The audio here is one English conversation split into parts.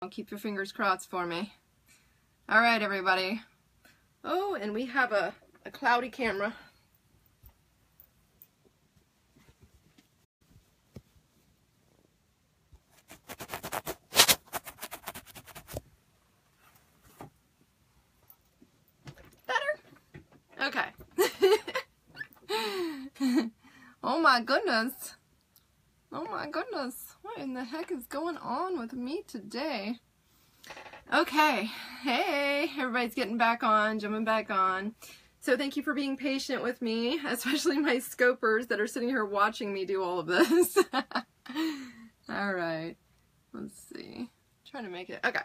Keep your fingers crossed for me. All right, everybody. Oh, and we have a cloudy camera. Better? Okay. Oh my goodness. Oh my goodness. What in the heck is going on with me today? Okay. Hey, everybody's getting back on, jumping back on. So thank you for being patient with me, especially my scopers that are sitting here watching me do all of this. All right. Let's see. Trying to make it. Okay.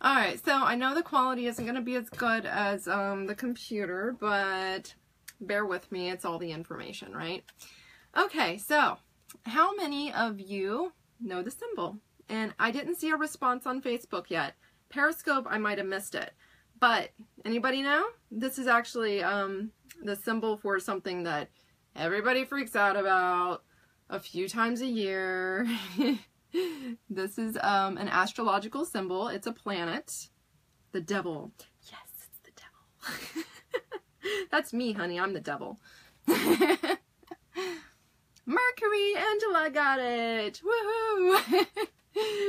All right. So I know the quality isn't going to be as good as the computer, but bear with me. It's all the information, right? Okay. So how many of you know the symbol? And I didn't see a response on Facebook yet. Periscope, I might have missed it. But anybody know? This is actually the symbol for something that everybody freaks out about a few times a year. This is an astrological symbol. It's a planet. The devil. Yes, it's the devil. That's me, honey. I'm the devil. Mercury, Angela got it. Woohoo!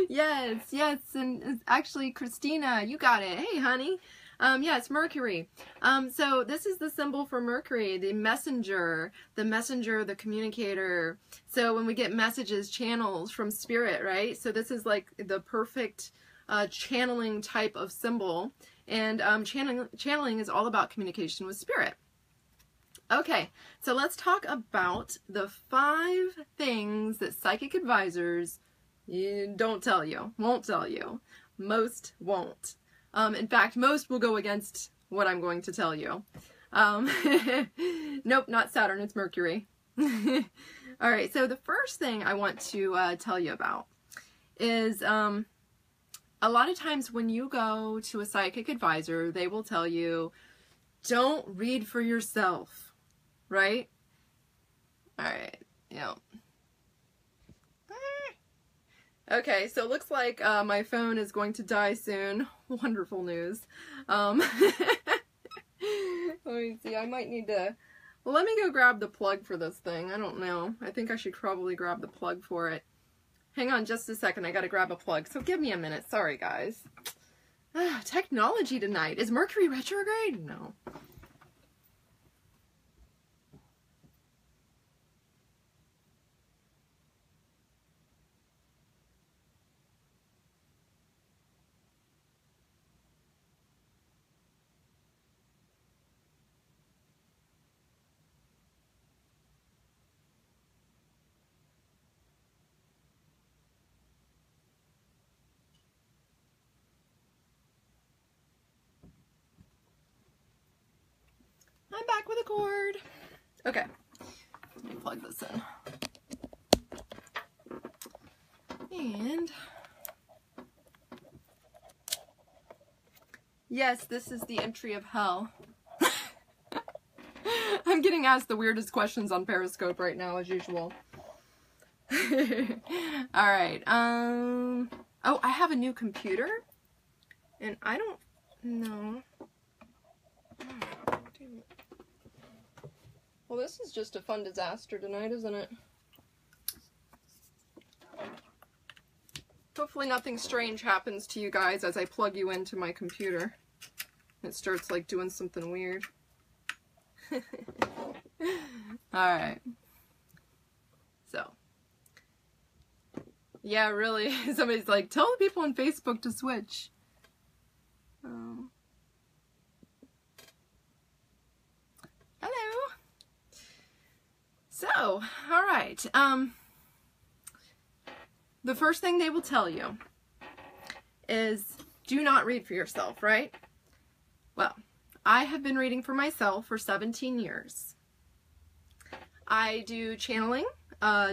Yes, yes, and actually Christina, you got it. Hey, honey. Yes, Mercury. So this is the symbol for Mercury, the messenger, the communicator. So when we get messages, channels from spirit, right? So this is like the perfect channeling type of symbol. And channeling is all about communication with spirit. Okay, so let's talk about the 5 things that psychic advisors don't tell you, won't tell you. Most won't. In fact, most will go against what I'm going to tell you. Nope, not Saturn, it's Mercury. All right, so the first thing I want to tell you about is a lot of times when you go to a psychic advisor, they will tell you, don't read for yourself, right? All right, yeah. Okay, so it looks like my phone is going to die soon. Wonderful news. Let me see, I might need to... Well, let me go grab the plug for this thing. I don't know. I think I should probably grab the plug for it. Hang on just a second, I gotta grab a plug. So give me a minute. Sorry, guys. Technology tonight. Is Mercury retrograde? No. I'm back with a cord. Okay, let me plug this in. And yes, this is the entry of hell. I'm getting asked the weirdest questions on Periscope right now, as usual. All right. Oh, I have a new computer, and I don't know. Well, this is just a fun disaster tonight, isn't it? Hopefully nothing strange happens to you guys as I plug you into my computer. It starts like doing something weird. Alright. So. Yeah, really. Somebody's like, tell the people on Facebook to switch. Hello. So, alright, the first thing they will tell you is do not read for yourself, right? Well, I have been reading for myself for 17 years. I do channeling,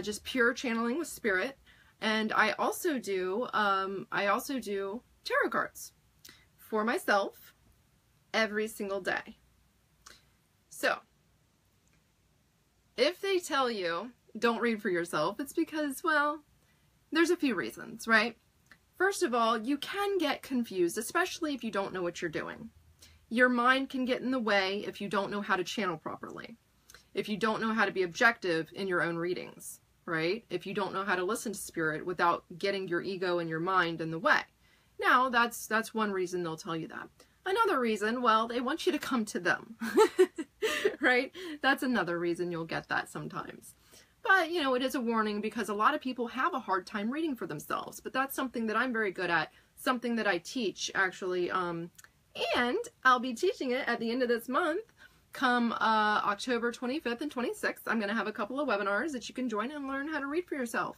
just pure channeling with spirit, and I also do tarot cards for myself every single day. So, if they tell you don't read for yourself, it's because, well, there's a few reasons, right? First of all, you can get confused, especially if you don't know what you're doing. Your mind can get in the way if you don't know how to channel properly. If you don't know how to be objective in your own readings, right? If you don't know how to listen to spirit without getting your ego and your mind in the way. Now, that's one reason they'll tell you that. Another reason, well, they want you to come to them, right? That's another reason you'll get that sometimes. But, you know, it is a warning because a lot of people have a hard time reading for themselves. But that's something that I'm very good at, something that I teach, actually. And I'll be teaching it at the end of this month. Come October 25th and 26th, I'm going to have a couple of webinars that you can join and learn how to read for yourself.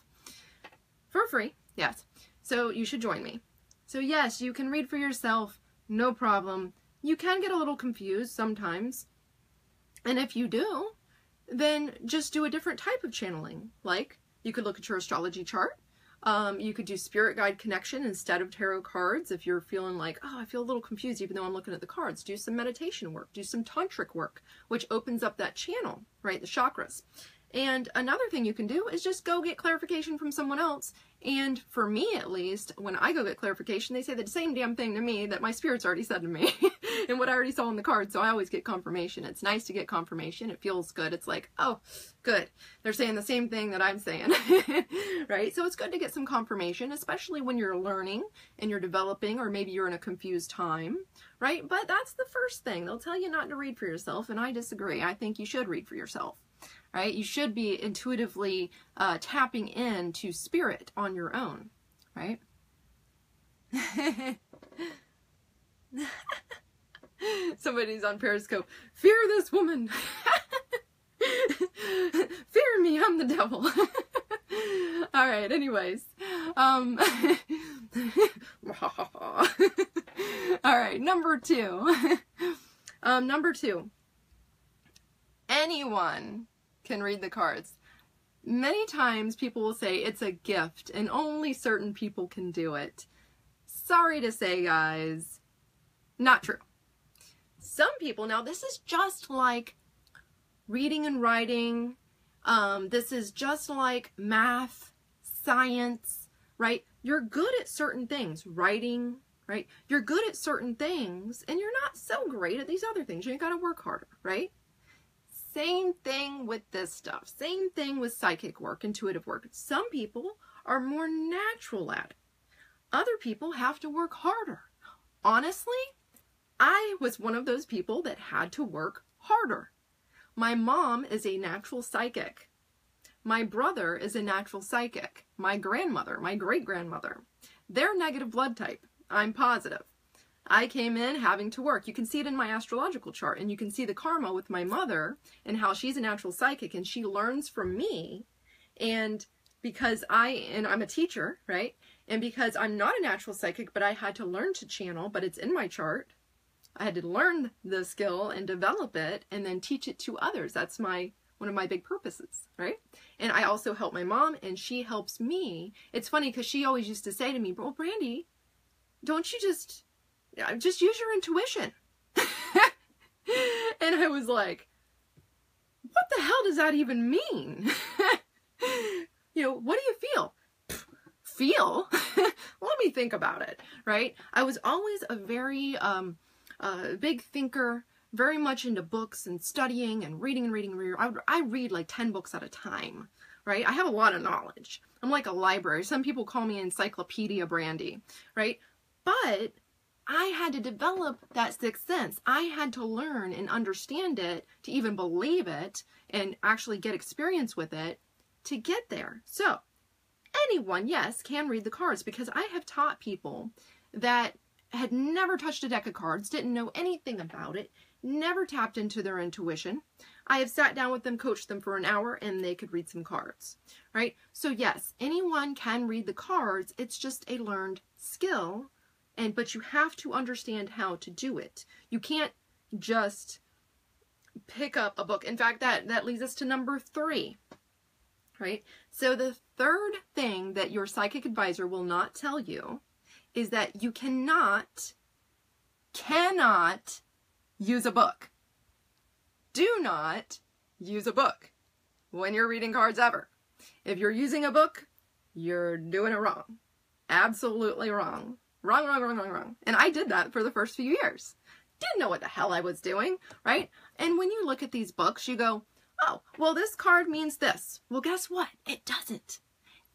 For free, yes. So you should join me. So yes, you can read for yourself, no problem. You can get a little confused sometimes. And if you do, then just do a different type of channeling. Like, you could look at your astrology chart. You could do spirit guide connection instead of tarot cards. If you're feeling like, oh, I feel a little confused even though I'm looking at the cards, do some meditation work, do some tantric work, which opens up that channel, right? The chakras. And another thing you can do is just go get clarification from someone else. And for me, at least, when I go get clarification, they say the same damn thing to me that my spirit's already said to me and what I already saw in the cards. So I always get confirmation. It's nice to get confirmation. It feels good. It's like, oh, good. They're saying the same thing that I'm saying, right? So it's good to get some confirmation, especially when you're learning and you're developing, or maybe you're in a confused time, right? But that's the first thing. They'll tell you not to read for yourself, and I disagree. I think you should read for yourself. Right? You should be intuitively tapping into spirit on your own, right? Somebody's on Periscope. Fear this woman. Fear me, I'm the devil. All right, anyways. All right, number two. Number two. Anyone can read the cards. Many times people will say it's a gift and only certain people can do it. Sorry to say, guys, not true. Some people, now this is just like reading and writing. This is just like math, science, right? You're good at certain things, writing, right? You're good at certain things and you're not so great at these other things. You gotta work harder, right? Same thing with this stuff. Same thing with psychic work, intuitive work. Some people are more natural at it. Other people have to work harder. Honestly, I was one of those people that had to work harder. My mom is a natural psychic. My brother is a natural psychic. My grandmother, my great-grandmother, they're negative blood type. I'm positive. I came in having to work. You can see it in my astrological chart, and you can see the karma with my mother and how she's a natural psychic and she learns from me. And because I'm a teacher, right? And because I'm not a natural psychic, but I had to learn to channel, but it's in my chart. I had to learn the skill and develop it and then teach it to others. That's one of my big purposes, right? And I also help my mom and she helps me. It's funny because she always used to say to me, well, Brandy, don't you just use your intuition. And I was like, what the hell does that even mean? You know, what do you feel? Feel? Let me think about it, right? I was always a very big thinker, very much into books and studying and reading. I read like 10 books at a time, right? I have a lot of knowledge. I'm like a library. Some people call me Encyclopedia Brandy, right? But I had to develop that sixth sense. I had to learn and understand it to even believe it and actually get experience with it to get there. So anyone, yes, can read the cards because I have taught people that had never touched a deck of cards, didn't know anything about it, never tapped into their intuition. I have sat down with them, coached them for an hour, and they could read some cards, right? So yes, anyone can read the cards. It's just a learned skill. But you have to understand how to do it. You can't just pick up a book. In fact, that leads us to number 3, right? So the third thing that your psychic advisor will not tell you is that you cannot use a book. Do not use a book when you're reading cards ever. If you're using a book, you're doing it wrong. absolutely wrong. Wrong, wrong, wrong, wrong, wrong. And I did that for the first few years. Didn't know what the hell I was doing, right? And when you look at these books, you go, oh, well, this card means this. Well, guess what? It doesn't.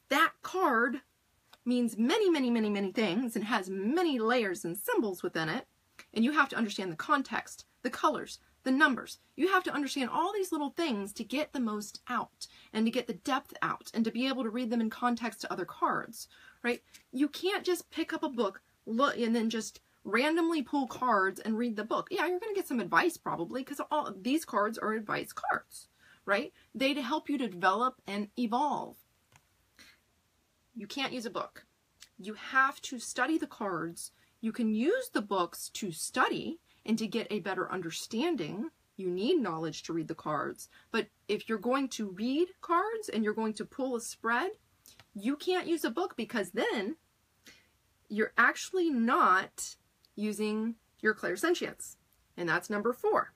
That card means many, many, many, many things and has many layers and symbols within it. And you have to understand the context, the colors, the numbers. You have to understand all these little things to get the most out and to get the depth out and to be able to read them in context to other cards, right? You can't just pick up a book, look, and then just randomly pull cards and read the book. Yeah, you're going to get some advice probably, because all these cards are advice cards, right? They to help you to develop and evolve. You can't use a book. You have to study the cards. You can use the books to study and to get a better understanding. You need knowledge to read the cards. But if you're going to read cards and you're going to pull a spread, you can't use a book, because then you're actually not using your clairsentience. And that's number 4.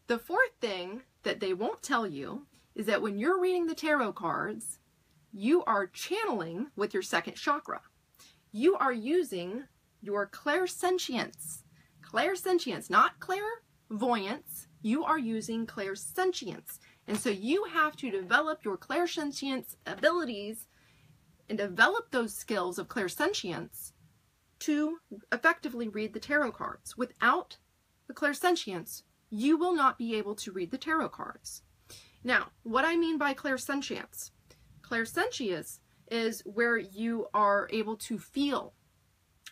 The fourth thing that they won't tell you is that when you're reading the tarot cards, you are channeling with your second chakra. You are using your clairsentience. Clairsentience, not clairvoyance. You are using clairsentience. And so you have to develop your clairsentience abilities and develop those skills of clairsentience to effectively read the tarot cards. Without the clairsentience, you will not be able to read the tarot cards. Now, what I mean by clairsentience. Clairsentience is where you are able to feel.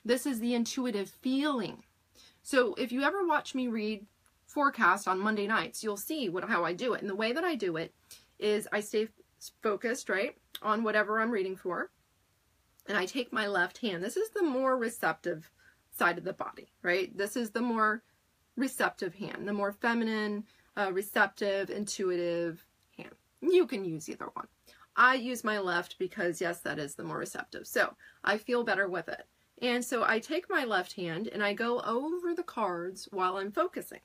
This is the intuitive feeling. So if you ever watch me read forecast on Monday nights, you'll see how I do it. And the way that I do it is I stay focused, right, on whatever I'm reading for. And I take my left hand. This is the more receptive side of the body, right? This is the more receptive hand, the more feminine, receptive, intuitive hand. You can use either one. I use my left because, yes, that is the more receptive. So I feel better with it. And so I take my left hand and I go over the cards while I'm focusing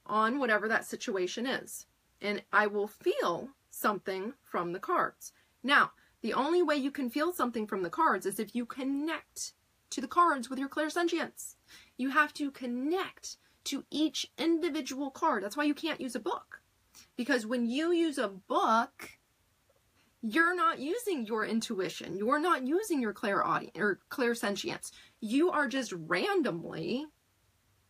on whatever that situation is. And I will feel something from the cards. Now, the only way you can feel something from the cards is if you connect to the cards with your clairsentience. You have to connect to each individual card. That's why you can't use a book. Because when you use a book, you're not using your intuition. You're not using your clairsentience. You are just randomly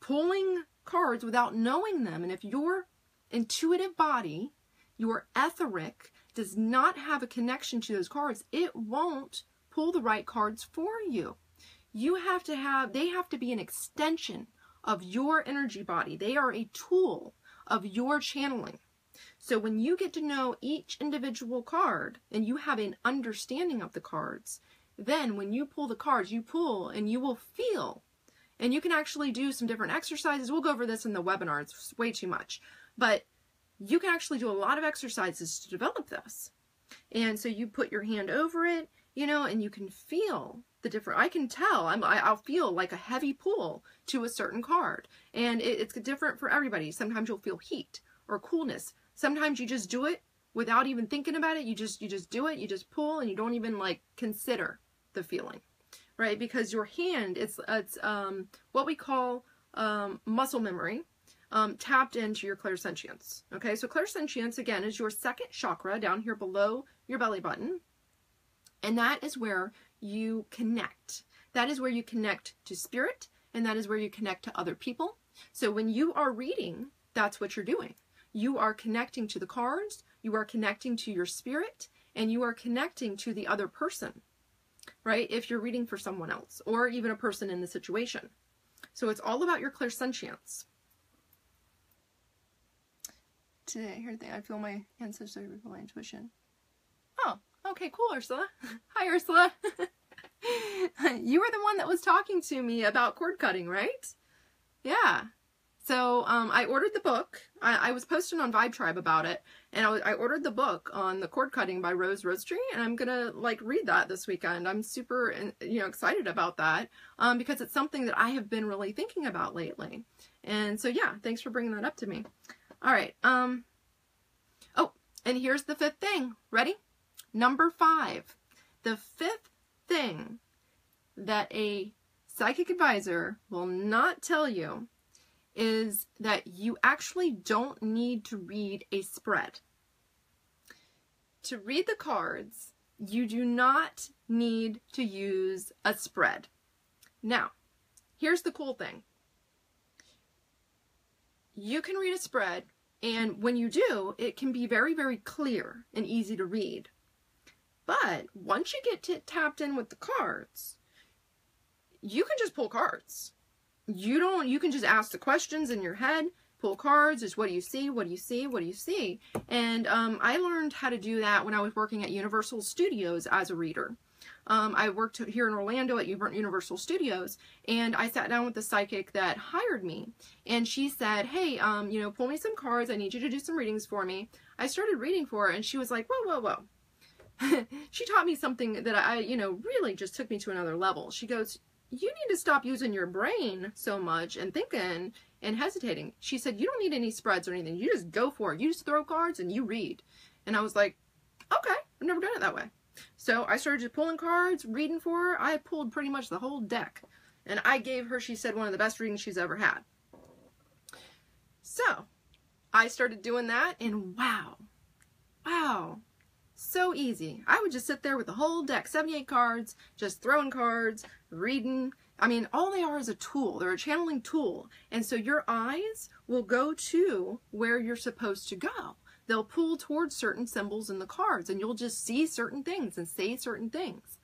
pulling cards without knowing them. And if your intuitive body, your etheric, does not have a connection to those cards, it won't pull the right cards for you. They have to be an extension of your energy body. They are a tool of your channeling. So when you get to know each individual card and you have an understanding of the cards, then when you pull the cards, you pull and you will feel. And you can actually do some different exercises. We'll go over this in the webinar. It's way too much. But you can actually do a lot of exercises to develop this. And so you put your hand over it, and you can feel the different, I can tell, I'll feel like a heavy pull to a certain card. And it's different for everybody. Sometimes you'll feel heat or coolness. Sometimes you just do it without even thinking about it. You just do it, you just pull, and you don't even consider the feeling, right? Because your hand, it's what we call muscle memory. Tapped into your clairsentience. Okay, so clairsentience, again, is your second chakra down here below your belly button. And that is where you connect. That is where you connect to spirit, and that is where you connect to other people. So when you are reading, that's what you're doing. You are connecting to the cards, you are connecting to your spirit, and you are connecting to the other person, right? If you're reading for someone else, or even a person in the situation. So it's all about your clairsentience. Today, here's the thing, I feel my ancestors, I feel my intuition. Oh, okay, cool, Ursula. Hi, Ursula. You were the one that was talking to me about cord cutting, right? Yeah. So I ordered the book. I was posting on Vibe Tribe about it, and I ordered the book on the cord cutting by Rose Rosetree, and I'm gonna read that this weekend. I'm super excited about that because it's something that I have been really thinking about lately. And so yeah, thanks for bringing that up to me. All right. Oh, and here's the fifth thing. Ready? Number 5. The fifth thing that a psychic advisor will not tell you is that you actually don't need to read a spread. To read the cards, you do not need to use a spread. Now, here's the cool thing. You can read a spread, and when you do, it can be very, very clear and easy to read. But once you get tapped in with the cards, you can just pull cards. You can just ask the questions in your head, pull cards, just what do you see, what do you see, what do you see? And I learned how to do that when I was working at Universal Studios as a reader. I worked here in Orlando at Universal Studios, and I sat down with the psychic that hired me, and she said, hey, you know, pull me some cards, I need you to do some readings for me. I started reading for her, and she was like, whoa, whoa, whoa. She taught me something that you know, really just took me to another level. She goes, you need to stop using your brain so much and thinking and hesitating. She said, you don't need any spreads or anything. You just go for it. You just throw cards and you read. And I was like, okay, I've never done it that way. So I started just pulling cards, reading for her. I pulled pretty much the whole deck. And I gave her, she said, one of the best readings she's ever had. So I started doing that, and wow, so easy. I would just sit there with the whole deck, 78 cards, just throwing cards, reading. I mean, all they are is a tool. They're a channeling tool. And so your eyes will go to where you're supposed to go. They'll pull towards certain symbols in the cards, and you'll just see certain things and say certain things,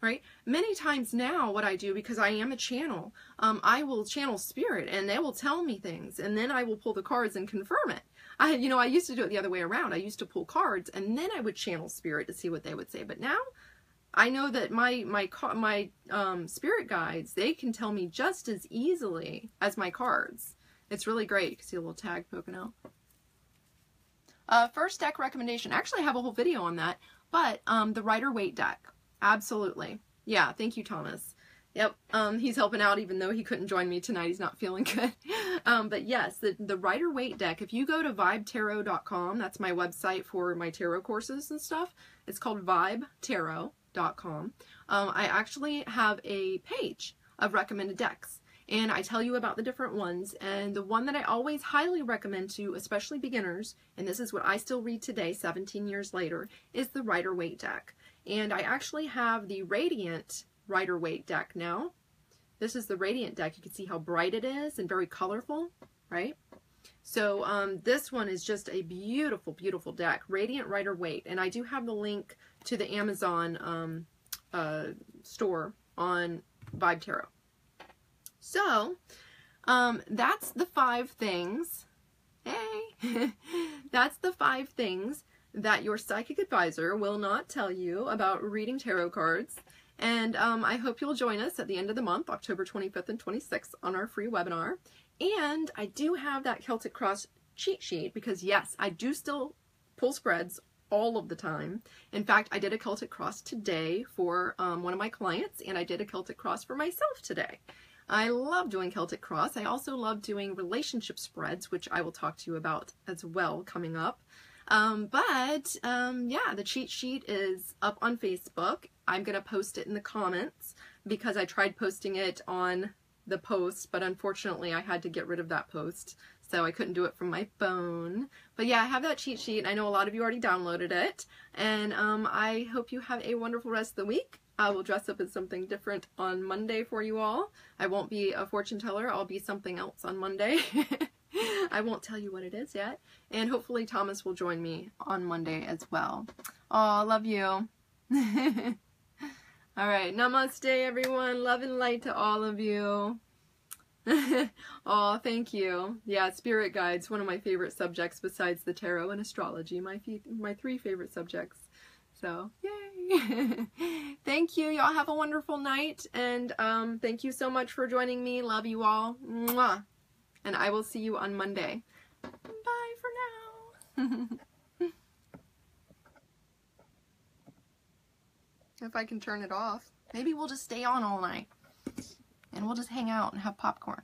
right? Many times now what I do, because I am a channel, I will channel spirit, and they will tell me things, and then I will pull the cards and confirm it. I used to do it the other way around. I used to pull cards, and then I would channel spirit to see what they would say. But now I know that my spirit guides, they can tell me just as easily as my cards. It's really great. You can see a little tag poking out. First deck recommendation. Actually, I have a whole video on that. But the Rider-Waite deck. Absolutely. Yeah, thank you, Thomas. Yep, he's helping out even though he couldn't join me tonight. He's not feeling good. But yes, the Rider-Waite deck, if you go to vibetarot.com, that's my website for my tarot courses and stuff. It's called vibetarot.com. I actually have a page of recommended decks, and I tell you about the different ones. And the one that I always highly recommend to, especially beginners, and this is what I still read today, 17 years later, is the Rider-Waite deck. And I actually have the Radiant Rider-Waite deck now. This is the Radiant deck. You can see how bright it is and very colorful, right? So this one is just a beautiful, beautiful deck, Radiant Rider-Waite. And I do have the link to the Amazon store on Vibe Tarot. So that's the 5 things. Hey, that's the 5 things that your psychic advisor will not tell you about reading tarot cards. And I hope you'll join us at the end of the month, October 25th and 26th, on our free webinar. And I do have that Celtic Cross cheat sheet because, yes, I do still pull spreads all of the time. In fact, I did a Celtic Cross today for one of my clients, and I did a Celtic Cross for myself today. I love doing Celtic Cross. I also love doing relationship spreads, which I will talk to you about as well coming up. Yeah, the cheat sheet is up on Facebook. I'm going to post it in the comments because I tried posting it on the post, but unfortunately I had to get rid of that post, so I couldn't do it from my phone. But yeah, I have that cheat sheet. I know a lot of you already downloaded it, and I hope you have a wonderful rest of the week. I will dress up as something different on Monday for you all. I won't be a fortune teller. I'll be something else on Monday. I won't tell you what it is yet. And hopefully Thomas will join me on Monday as well. Oh, love you. All right. Namaste, everyone. Love and light to all of you. Oh, thank you. Yeah, spirit guides, one of my favorite subjects besides the tarot and astrology. My 3 favorite subjects. So, yay. Thank you. Y'all have a wonderful night. And thank you so much for joining me. Love you all. Mwah. And I will see you on Monday. Bye for now. If I can turn it off. Maybe we'll just stay on all night. And we'll just hang out and have popcorn.